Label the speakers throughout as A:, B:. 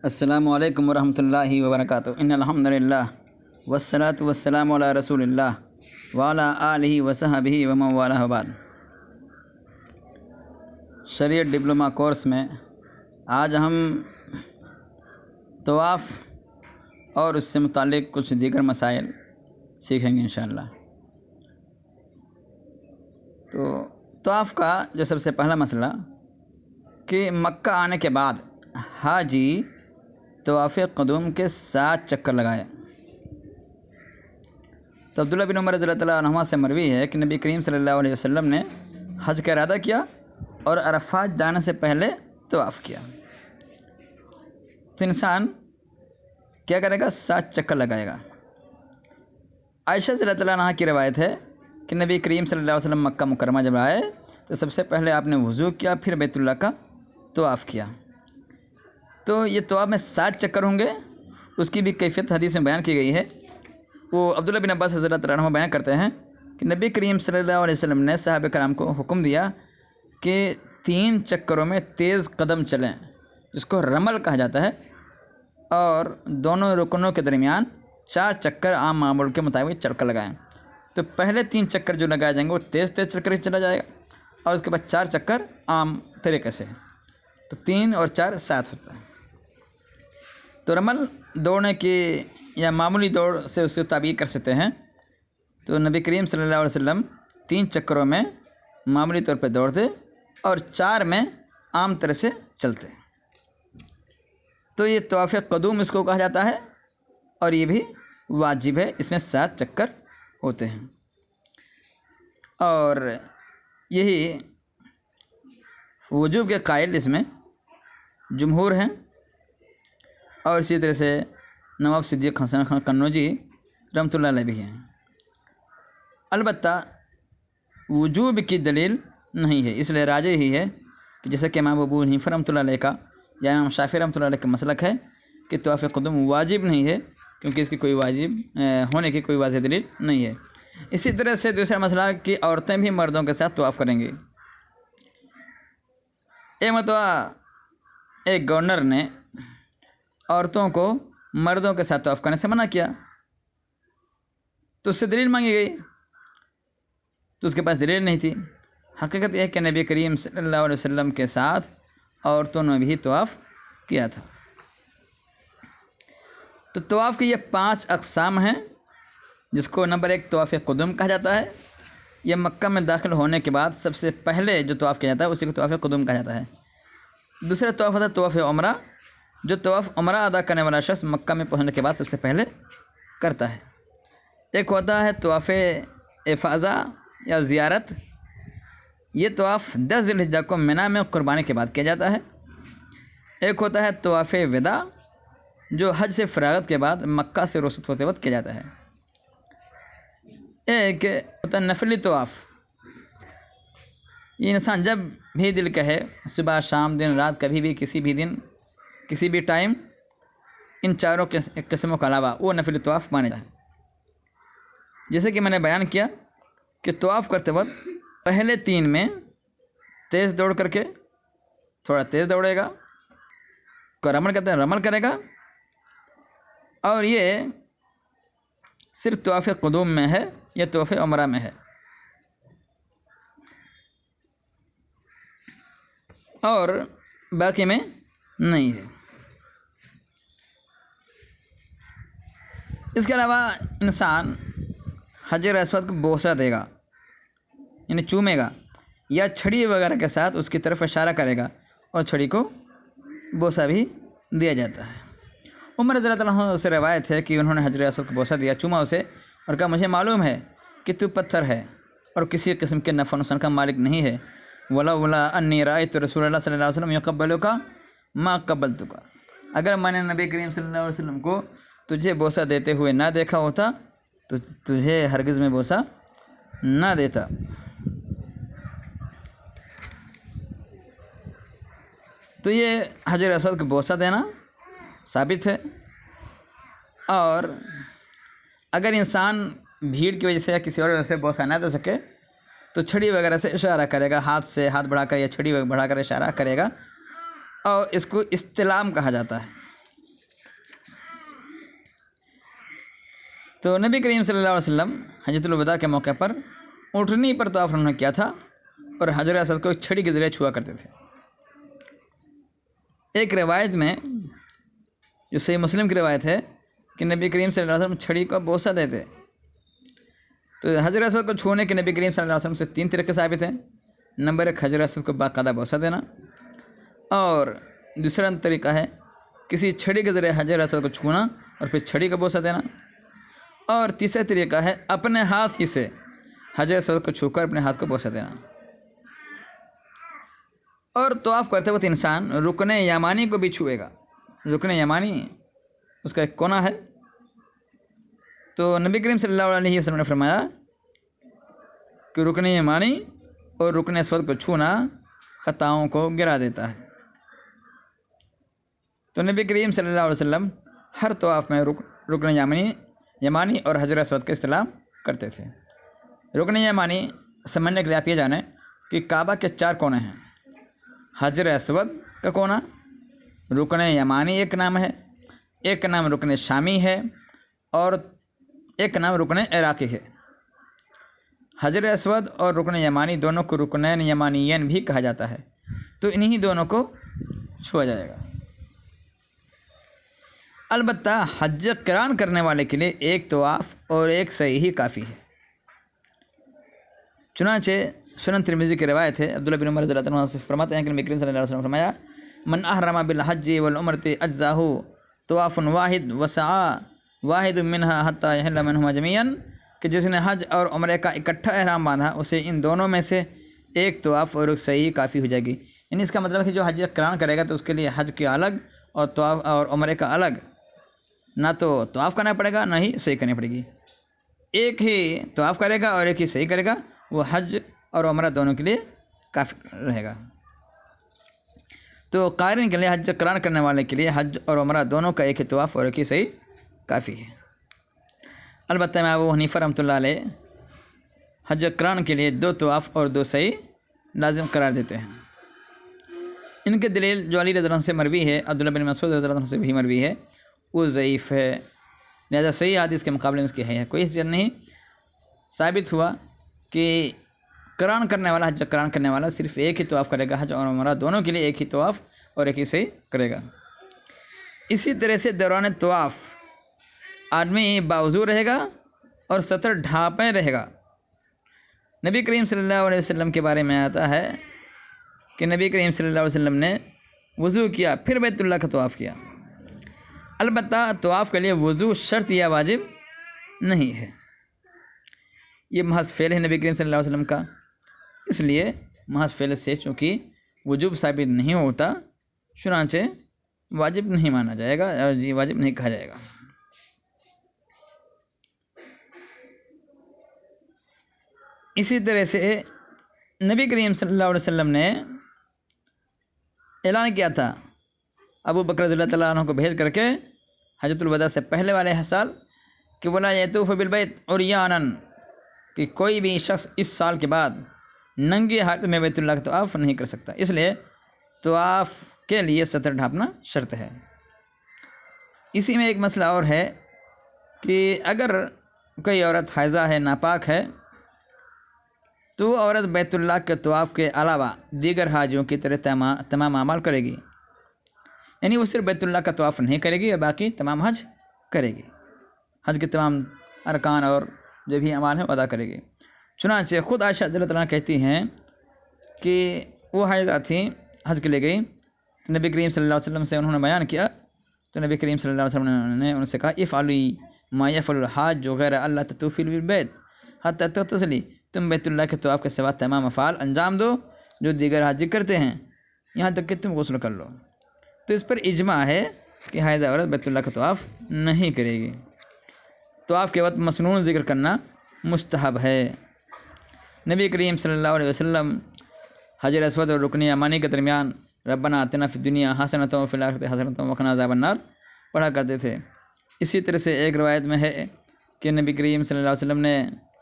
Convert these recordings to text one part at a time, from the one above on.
A: السلام علیکم ورحمۃ اللہ وبرکاتہ۔ ان الحمد للہ والصلاۃ والسلام علی رسول اللہ وعلی آلہ وصحبہ ومن والہ بعد۔ شریعت ڈپلومہ کورس میں آج ہم طواف اور اس سے متعلق کچھ دیگر مسائل سیکھیں گے انشاءاللہ۔ تو طواف کا جو سب سے پہلا مسئلہ کہ مکہ آنے کے بعد حاجی طواف قدوم کے 7 چکر لگائے۔ تو عبداللہ بن عمر رضی اللہ تعالیٰ عنہما سے مروی ہے کہ نبی کریم صلی اللہ علیہ وسلم نے حج کا ارادہ کیا اور عرفات جانے سے پہلے طواف کیا۔ تو انسان کیا کرے گا؟ 7 چکر لگائے گا۔ عائشہ رضی اللہ تعالیٰ عنہا کی روایت ہے کہ نبی کریم صلی اللہ علیہ وسلم مکہ مکرمہ جب آئے تو سب سے پہلے آپ نے وضو کیا، پھر بیت اللہ کا طواف کیا۔ تو یہ طواف میں 7 چکر ہوں گے، اس کی بھی کیفیت حدیث میں بیان کی گئی ہے۔ وہ عبداللہ بن عباس رضی اللہ تعالیٰ عنہ بیان کرتے ہیں کہ نبی کریم صلی اللہ علیہ وسلم نے صحابہ کرام کو حکم دیا کہ 3 چکروں میں تیز قدم چلیں، جس کو رمل کہا جاتا ہے، اور دونوں رکنوں کے درمیان 4 چکر عام معمول کے مطابق چل کر لگائیں۔ تو پہلے 3 چکر جو لگائے جائیں گے وہ تیز چل کر چلا جائے گا، اور اس کے بعد 4 چکر عام طریقے سے۔ تو 3 اور 4 7 ہوتا ہے۔ تو رمل دوڑنے کی یا معمولی دوڑ سے اس کو تعبیر کر سکتے ہیں۔ تو نبی کریم صلی اللہ علیہ وسلم 3 چکروں میں معمولی طور پہ دوڑتے اور 4 میں عام طرح سے چلتے۔ تو یہ طواف قدوم اس کو کہا جاتا ہے، اور یہ بھی واجب ہے، اس میں 7 چکر ہوتے ہیں۔ اور یہی وجوب کے قائل اس میں جمہور ہیں، اور اسی طرح سے نواب صدیق حسن خان قنوجی رحمۃ اللہ علیہ بھی ہیں۔ البتہ وجوب کی دلیل نہیں ہے، اس لیے راجح ہی ہے کہ جیسا کہ امام ابو حنیفہ رحمۃ اللہ علیہ کا یا امام شافعی رحمۃ اللہ علیہ کا مسلک ہے کہ طواف قدوم واجب نہیں ہے، کیونکہ اس کی کوئی واجب ہونے کی کوئی واضح دلیل نہیں ہے۔ اسی طرح سے دوسرا مسئلہ کہ عورتیں بھی مردوں کے ساتھ طواف کریں گی۔ ایک مرتبہ ایک گورنر نے عورتوں کو مردوں کے ساتھ طواف کرنے سے منع کیا، تو اس سے دلیل مانگی گئی، تو اس کے پاس دلیل نہیں تھی۔ حقیقت یہ ہے کہ نبی کریم صلی اللہ علیہ وسلم کے ساتھ عورتوں نے بھی طواف کیا تھا۔ تو طواف کی یہ 5 اقسام ہیں، جس کو نمبر 1 طواف قدوم کہا جاتا ہے۔ یہ مکہ میں داخل ہونے کے بعد سب سے پہلے جو طواف کیا جاتا ہے اسی کو طواف قدوم کہا جاتا ہے۔ دوسرا طواف ہوتا ہے طواف عمرہ، جو طواف عمرہ ادا کرنے والا شخص مکہ میں پہنچنے کے بعد سب سے پہلے کرتا ہے۔ ایک ہوتا ہے طواف افاضہ یا زیارت، یہ طواف 10 ذی الحجہ کو منی میں قربانی کے بعد کیا جاتا ہے۔ ایک ہوتا ہے طواف وداع، جو حج سے فراغت کے بعد مکہ سے رخصت ہوتے وقت کیا جاتا ہے۔ ایک ہوتا ہے نفلی طواف، یہ انسان جب بھی دل کہے، صبح شام دن رات، کبھی بھی کسی بھی دن کسی بھی ٹائم، ان چاروں قسموں کے علاوہ وہ نفلی طواف مانے جائے۔ جیسے کہ میں نے بیان کیا کہ طواف کرتے وقت پہلے 3 میں تیز دوڑ کر کے تھوڑا تیز دوڑے گا، کو رمل کہتے ہیں، رمل کرے گا، اور یہ صرف طواف قدوم میں ہے یا طواف عمرہ میں ہے۔ اور باقی میں نہیں ہے۔ اس کے علاوہ انسان حجر اسود کو بوسہ دے گا، یعنی چومے گا، یا چھڑی وغیرہ کے ساتھ اس کی طرف اشارہ کرے گا، اور چھڑی کو بوسہ بھی دیا جاتا ہے۔ عمر رضی اللہ عنہ سے روایت ہے کہ انہوں نے حجر اسود کو بوسہ دیا، چوما اسے، اور کہا مجھے معلوم ہے کہ تو پتھر ہے اور کسی قسم کے نفع و نقصان کا مالک نہیں ہے، ولولا انی رأیت رسول اللہ صلی اللہ علیہ وسلم یقبلک ما قبلتک، اگر میں نے نبی کریم صلی اللہ علیہ وسلم کو تجھے بوسہ دیتے ہوئے نہ دیکھا ہوتا تو تجھے ہرگز میں بوسہ نہ دیتا۔ تو یہ حجر اسود کو بوسہ دینا ثابت ہے۔ اور اگر انسان بھیڑ کی وجہ سے یا کسی اور وجہ سے بوسہ نہ دے سکے تو چھڑی وغیرہ سے اشارہ کرے گا، ہاتھ سے ہاتھ بڑھا کر یا چھڑی بڑھا کر اشارہ کرے گا، اور اس کو استلام کہا جاتا ہے۔ تو نبی کریم صلی اللہ علیہ وسلم حجۃ الوداع کے موقع پر اونٹنی پر طواف انہوں نے کیا تھا اور حجر اسود کو چھڑی کے ذریعے چھوا کرتے تھے۔ ایک روایت میں جو صحیح مسلم کی روایت ہے کہ نبی کریم صلی اللہ علیہ وسلم چھڑی کو بوسہ دیتے، تو حجر اسود کو چھونے کے نبی کریم صلی اللہ علیہ وسلم سے 3 طریقے ثابت ہیں۔ نمبر 1، حجر اسود کو باقاعدہ بوسہ دینا، اور دوسرا طریقہ ہے کسی چھڑی کے ذریعے حجر اسود کو چھونا اور پھر چھڑی کا بوسہ دینا، اور تیسرا طریقہ ہے اپنے ہاتھ ہی سے حجر اسود کو چھو کر اپنے ہاتھ کو بوسہ دینا۔ اور طواف کرتے وقت انسان رکن یمانی کو بھی چھوئے گا۔ رکن یمانی اس کا ایک کونا ہے، تو نبی کریم صلی اللہ علیہ وسلم نے فرمایا کہ رکن یمانی اور رکن اسود کو چھونا خطاؤں کو گرا دیتا ہے۔ تو نبی کریم صلی اللہ علیہ وسلم ہر طواف میں رکن یمانی اور حجر اسود کا استعمال کرتے تھے۔ رکن یمانی سمجھنے کے لیے آپ یہ جانیں کہ کعبہ کے 4 کونے ہیں۔ حجر اسود کا کونا، رکن یمانی ایک نام ہے، ایک نام رکن شامی ہے، اور ایک نام رکن عراقی ہے۔ حجر اسود اور رکن یمانی دونوں کو رکنین یمانیین بھی کہا جاتا ہے، تو انہی دونوں کو چھوا جائے گا۔ البتہ حج قران کرنے والے کے لیے ایک طواف اور ایک سعی ہی کافی ہے۔ چنانچہ سنن ترمذی کی روایت ہے، عبداللہ بن عمر رضی اللہ عنہ سے فرماتے ہیں کہ نبی کریم صلی اللہ علیہ وسلم نے فرمایا، من احرم بالحج والعمرۃ اجزاہ طواف واحد وسعی واحد منها حتى يحل منهما جميعا، کہ جس نے حج اور عمرے کا اکٹھا احرام باندھا اسے ان دونوں میں سے ایک طواف اور ایک سعی کافی ہو جائے گی۔ یعنی اس کا مطلب ہے کہ جو حج قران کرے گا تو اس کے لیے حج کے الگ اور طواف اور عمرے کا الگ، نہ تو طواف کرنا پڑے گا نہ ہی سعی کرنی پڑے گی۔ ایک ہی طواف کرے گا اور ایک ہی سعی کرے گا، وہ حج اور عمرہ دونوں کے لیے کافی رہے گا۔ تو قارن کے لیے حج قران کرنے والے کے لیے حج اور عمرہ دونوں کا ایک ہی طواف اور ایک ہی سعی کافی ہے۔ البتہ امام ابو حنیفہ رحمۃ اللہ علیہ حج قران کے لیے 2 طواف اور 2 سعی لازم قرار دیتے ہیں۔ ان کے دلیل جو علی رضی اللہ عنہ سے مروی ہے، عبداللہ بن مسعود رضی اللہ عنہ سے بھی مروی ہے، وہ ضعیف ہے، لہذا صحیح حدیث کے مقابلے میں اس کی ہے کوئی حیثیت نہیں۔ ثابت ہوا کہ قران کرنے والا حج قران کرنے والا صرف ایک ہی طواف کرے گا، حج اور عمرہ دونوں کے لیے ایک ہی طواف اور ایک ہی سعی کرے گا۔ اسی طرح سے دوران طواف آدمی باوضو رہے گا اور سطر ڈھانپے رہے گا۔ نبی کریم صلی اللہ علیہ وسلم کے بارے میں آتا ہے کہ نبی کریم صلی اللہ علیہ وسلم نے وضو کیا پھر بیت اللہ کا طواف کیا۔ البتہ طواف کے لیے وضو شرط یا واجب نہیں ہے، یہ محض فعل ہے نبی کریم صلی اللہ علیہ وسلم کا، اس لیے محض فعل سے چونکہ وجوب ثابت نہیں ہوتا، چنانچہ واجب نہیں مانا جائے گا اور واجب نہیں کہا جائے گا۔ اسی طرح سے نبی کریم صلی اللہ علیہ وسلم نے اعلان کیا تھا ابو بکر رضی اللہ تعالیٰ عنہ کو بھیج کر کے حجۃ الوداع سے پہلے والے سال کہ ولا یطوف بالبیت عریانا، کہ کوئی بھی شخص اس سال کے بعد ننگی حالت میں بیت اللہ کا طواف نہیں کر سکتا، اس لیے طواف کے لیے سطر ڈھانپنا شرط ہے۔ اسی میں ایک مسئلہ اور ہے کہ اگر کوئی عورت حائضہ ہے، ناپاک ہے، تو وہ عورت بیت اللہ کے طواف کے علاوہ دیگر حاجیوں کی طرح تمام اعمال کرے گی، یعنی وہ صرف بیت اللہ کا طواف نہیں کرے گی اور باقی تمام حج کرے گی، حج کے تمام ارکان اور جو بھی اعمال ہیں ادا کرے گی۔ چنانچہ خود عائشہ رضی اللہ تعالیٰ کہتی ہیں کہ وہ حائضہ تھیں، حج کے لیے گئی، تو نبی کریم صلی اللہ علیہ وسلم سے انہوں نے بیان کیا، تو نبی کریم صلی اللہ علیہ وسلم نے ان سے کہا افعلی ما یفعل الحاج غیر اللہ تطوفی بالبیت حتی تغتسلی، تم بیت اللہ کے طواف کے سوا تمام افعال انجام دو جو دیگر حاجی کرتے ہیں، یہاں تک کہ تم غسل کر لو۔ تو اس پر اجماع ہے کہ حائضہ عورت بیت اللہ کا طواف نہیں کرے گی۔ طواف کے وقت مسنون ذکر کرنا مستحب ہے۔ نبی کریم صلی اللہ علیہ وسلم حجر اسود اور رکن یمانی کے درمیان ربنا آتنا فی الدنیا حسنۃ وفی الآخرۃ حسنۃ وقنا عذاب النار پڑھا کرتے تھے۔ اسی طرح سے ایک روایت میں ہے کہ نبی کریم صلی اللہ علیہ وسلم نے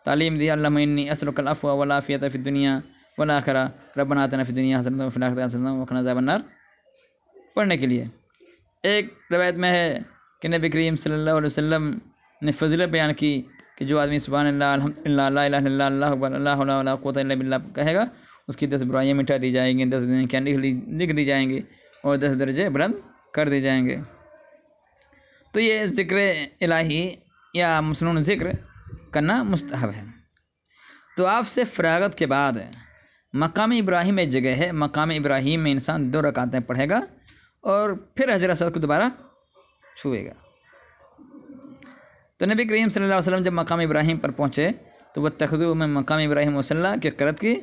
A: تعلیم دی، اللہم انی اسألک العفو والعافیۃ فی الدنیا والآخرہ ربنا آتنا فی الدنیا حسنۃ وفی الآخرۃ حسنۃ وقنا عذاب النار پڑھنے کے لیے۔ ایک روایت میں ہے کہ نبی کریم صلی اللہ علیہ وسلم نے فضیلت بیان کی کہ جو آدمی سبحان اللہ الحمدللہ لا الہ الا اللہ اللہ اکبر لا حول ولا قوت الا باللہ کہے گا، اس کی 10 برائیاں مٹا دی جائیں گی، 10 نیکیاں لکھ دی جائیں گی اور 10 درجے بلند کر دی جائیں گے۔ تو یہ ذکر الہی یا مسنون ذکر کرنا مستحب ہے۔ تو آپ سے فراغت کے بعد مقام ابراہیم ایک جگہ ہے، مقام ابراہیم میں انسان 2 رکعتیں پڑھے گا اور پھر حجر اسود کو دوبارہ چھوئے گا۔ تو نبی کریم صلی اللہ علیہ وسلم جب مقام ابراہیم پر پہنچے تو وہ تخذو میں مقام ابراہیم مصلی کی قرأت کی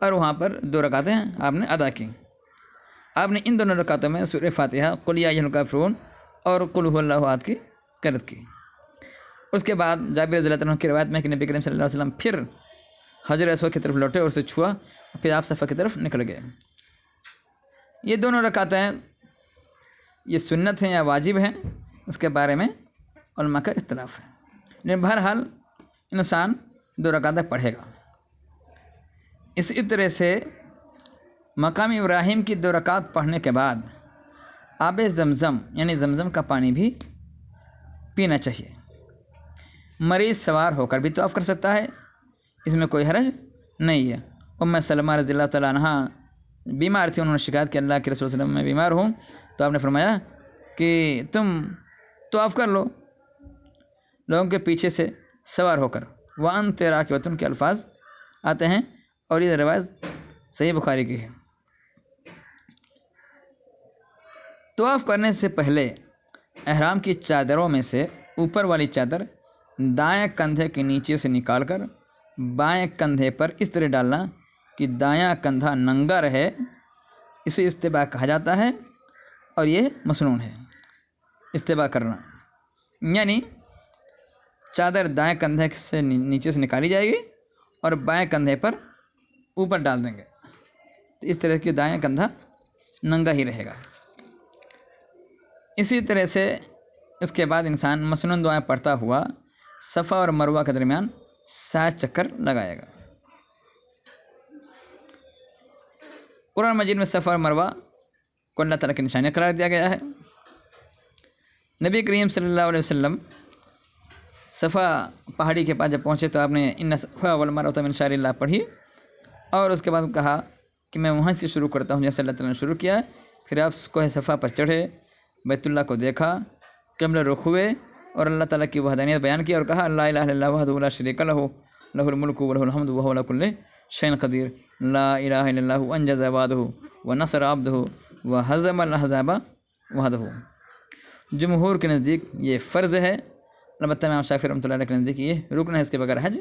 A: اور وہاں پر 2 رکعتیں آپ نے ادا کی۔ آپ نے ان دونوں رکعتوں میں سورہ فاتحہ، قل یا ایھا الکافرون اور قل ھو اللہ احد کی قرأت کی۔ اس کے بعد جابر رضی اللہ عنہ کی روایت میں کہ نبی کریم صلی اللہ علیہ وسلم پھر حجر اسود کی طرف لوٹے اور اسے چھوا، پھر آپ صفا کی طرف نکل گئے۔ یہ دونوں رکعتیں یہ سنت ہیں یا واجب ہیں، اس کے بارے میں علماء کا اختلاف ہے، لیکن بہرحال انسان 2 رکعتیں پڑھے گا۔ اسی طرح سے مقام ابراہیم کی 2 رکعت پڑھنے کے بعد آب زمزم یعنی زمزم کا پانی بھی پینا چاہیے۔ مریض سوار ہو کر بھی طواف کر سکتا ہے، اس میں کوئی حرج نہیں ہے۔ ام سلمہ رضی اللہ تعالیٰ عنہ بیمار تھی، انہوں نے شکایت کہ اللہ کے رسول صلی اللہ علیہ وسلم میں بیمار ہوں، تو آپ نے فرمایا کہ تم طواف کر لو لوگوں کے پیچھے سے سوار ہو کر، وَأَنْتَ رَاكِبَةٌ کے الفاظ آتے ہیں اور یہ روایت صحیح بخاری کی ہے۔ طواف کرنے سے پہلے احرام کی چادروں میں سے اوپر والی چادر دائیں کندھے کے نیچے سے نکال کر بائیں کندھے پر اس طرح ڈالنا کہ دایاں کندھا ننگا رہے، اسے استباء کہا جاتا ہے اور یہ مسنون ہے۔ استباء کرنا یعنی چادر دائیں کندھے سے نیچے سے نکالی جائے گی اور بائیں کندھے پر اوپر ڈال دیں گے، تو اس طرح کی دایاں کندھا ننگا ہی رہے گا۔ اسی طرح سے اس کے بعد انسان مسنون دعائیں پڑھتا ہوا صفا اور مروہ کے درمیان 7 چکر لگائے گا۔ قرآن مجید میں صفا اور مروہ کو اللہ تعالیٰ کی نشانی قرار دیا گیا ہے۔ نبی کریم صلی اللہ علیہ وسلم صفا پہاڑی کے پاس جب پہنچے تو آپ نے ان صفا والمروہ من شعائر اللہ پڑھی اور اس کے بعد کہا کہ میں وہاں سے شروع کرتا ہوں جیسے اللہ تعالیٰ نے شروع کیا ہے۔ پھر آپ کوہ صفا پر چڑھے، بیت اللہ کو دیکھا، قبلہ رخ ہوئے اور اللہ تعالیٰ کی وحدانیت بیان کی اور کہا لا الہ الا اللہ وحدہ لا شریک لہ لہ الملک ولہ الحمد وہو علی کل شیء قدیر لا الہ الا اللہ انجز عبادہ ونصر عبدہ وہزم الاحزاب وحدہ۔ جمہور کے نزدیک یہ فرض ہے، البتہ امام شافعی رحمۃ اللہ علیہ کے نزدیک یہ رکن ہے، اس کے بغیر حج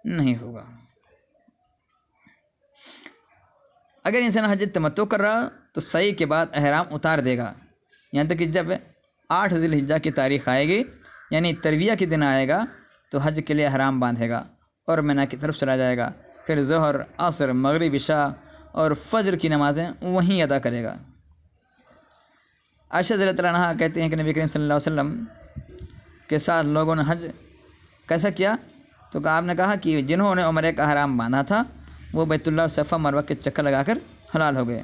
A: نہیں ہوگا۔ اگر انسان حج تمتع کر رہا تو سعی کے بعد احرام اتار دے گا، یہاں تک کہ جب 8 ذی الحجہ کی تاریخ آئے گی یعنی ترویہ کے دن آئے گا تو حج کے لیے احرام باندھے گا اور مینا کی طرف چلا جائے گا، پھر ظہر، عصر، مغرب، عشاء اور فجر کی نمازیں وہیں ادا کرے گا۔ عائشہ رضی اللہ عنہا کہتے ہیں کہ نبی کریم صلی اللہ علیہ وسلم کے ساتھ لوگوں نے حج کیسا کیا، تو آپ نے کہا کہ جنہوں نے عمرے کا احرام باندھا تھا وہ بیت اللہ صفا مروہ کے چکر لگا کر حلال ہو گئے۔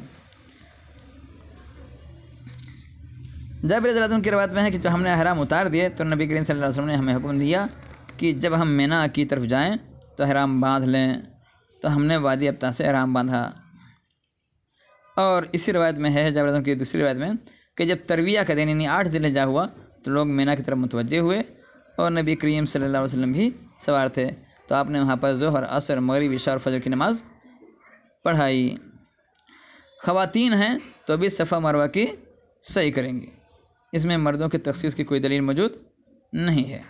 A: جابر رضی اللہ عنہ کی روایت میں ہے کہ جب ہم نے احرام اتار دیے تو نبی کریم صلی اللہ علیہ وسلم نے ہمیں حکم دیا کہ جب ہم مینا کی طرف جائیں تو احرام باندھ لیں، تو ہم نے وادی ابتا سے احرام باندھا۔ اور اسی روایت میں ہے جابر رضی اللہ عنہ کی دوسری روایت میں کہ جب ترویہ کا دن یعنی 8 ذی الحجہ ہوا تو لوگ مینا کی طرف متوجہ ہوئے اور نبی کریم صلی اللہ علیہ وسلم بھی سوار تھے، تو آپ نے وہاں پر ظہر، عصر، مغرب، عشاء اور فجر کی نماز پڑھائی۔ خواتین ہیں تو بھی صفا مروہ کی سعی کریں گی، اس میں مردوں کی تخصیص کی کوئی دلیل موجود نہیں ہے۔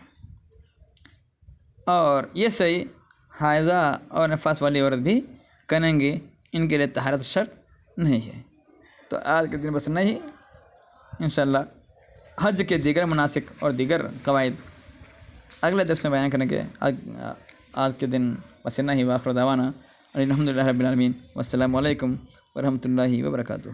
A: اور یہ سعی حائضہ اور نفاس والی عورت بھی کریں گی، ان کے لیے طہارت شرط نہیں ہے۔ تو آج کے دن بس نہیں، انشاءاللہ حج کے دیگر مناسک اور دیگر قواعد اگلے درس میں بیان کریں گے۔ آج کے دن بس نہیں، وآخر دعوانا الحمدللہ رب العالمین، والسلام علیکم ورحمۃ اللہ وبرکاتہ۔